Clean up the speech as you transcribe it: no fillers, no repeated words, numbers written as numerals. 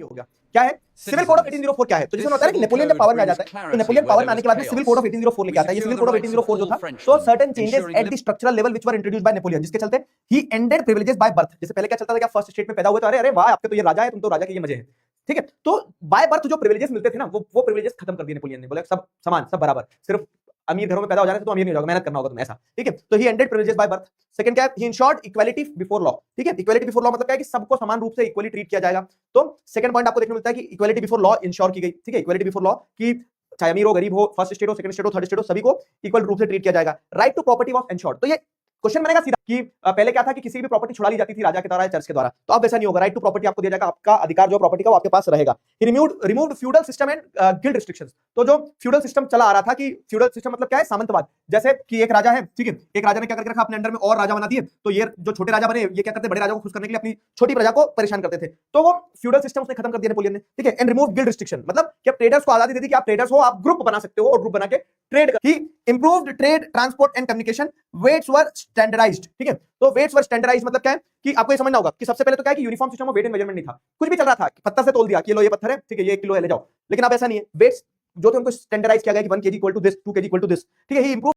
ये हो गया क्या है सिविल कोड ऑफ 1804 क्या है। तो जैसे होता है कि नेपोलियन जब पावर में आ जाता है तो नेपोलियन पावर में आने के बाद सिविल कोड ऑफ 1804 लेके आता है। ये सिविल कोड ऑफ 1804 जो था तो certain changes at the structural level which were introduced by Napoleon, जिसके चलते ही एंडेड प्रिविलेजेस बाय बर्थ। जैसे पहले क्या चलता था कि आप फर्स्ट स्टेट में पैदा हुए तो अरे अरे वाह आपके तो ये राजा है, तुम तो राजा के ये मजे हैं, ठीक है। तो बाय बर्थ जो प्रिविलेजेस मिलते थे ना वो प्रिविलेजेस खत्म कर दिए नेपोलियन ने, बोले सब समान सब बराबर, सिर्फ अमीर घरों में पैदा हो जाना तो अमीर नहीं हो जाओगे, मेहनत करना होगा तुम्हें, ऐसा, ठीक है। तो he ended privileges by birth. Second क्या है, he ensured equality before law, ठीक है। इक्वालिटी बिफोर लॉ मतलब क्या है कि सबको समान रूप से इक्वली ट्रीट किया जाएगा। तो सेकंड पॉइंट आपको देखने मिलता है कि इक्वालिटी बिफोर लॉ इंश्योर की गई, ठीक है। इक्वालिटी बिफोर लॉ की चाहे अमीर हो गरीब हो, फर्स्ट स्टेट हो सेकंड स्टेट हो थर्ड स्टेट हो, सभी को इक्वल रूप से ट्रीट किया जाएगा। Right to property was ensured. तो ये क्वेश्चन बनेगा सीधा कि पहले क्या था कि किसी भी प्रॉपर्टी छुड़ा ली जाती थी राजा के द्वारा या चर्च के द्वारा, तो अब ऐसा नहीं होगा। राइट टू प्रॉपर्टी आपको दिया जाएगा, आपका अधिकार जो प्रॉपर्टी का वो आपके पास रहेगा। He removed feudal system and guild restrictions. तो जो फ्यूडल सिस्टम चला आ रहा था कि फ्यूडल सिस्टम मतलब क्या है, सामंतवाद। जैसे कि एक राजा है, ठीक है, एक राजा ने क्या करके रखा अपने अंडर में और राजा बना दिए, तो ये जो छोटे राजा बने ये क्या करते, बड़े राजा को खुश करने के लिए अपनी छोटी प्रजा को परेशान करते थे, तो वो फ्यूडल सिस्टम उसने खत्म कर दिया नेपोलियन ने, ठीक है। एंड रिमूव गिल्ड रिस्ट्रिक्शन मतलब कि अब ट्रेडर्स को आजादी दे दी कि आप ट्रेडर्स हो, आप ग्रुप बना सकते हो और ग्रुप बना के trade. He improved trade transport and communication, weights were standardized, ठीक है। तो वेट्स वर स्टैंडर्डाइज्ड मतलब क्या है कि आपको ये समझना होगा कि सबसे पहले तो क्या है कि uniform system of weight and measurement नहीं था, कुछ भी चल रहा था, पत्थर से तोल दिया कि लो ये पत्थर है, ठीक है, ये 1 किलो है ले जाओ। लेकिन अब ऐसा नहीं है, वेट्स जो थे उनको स्टैंडर्डाइज किया गया कि 1 kg equal to this, 2 kg equal to this, ठीक है। ही इंप्रूव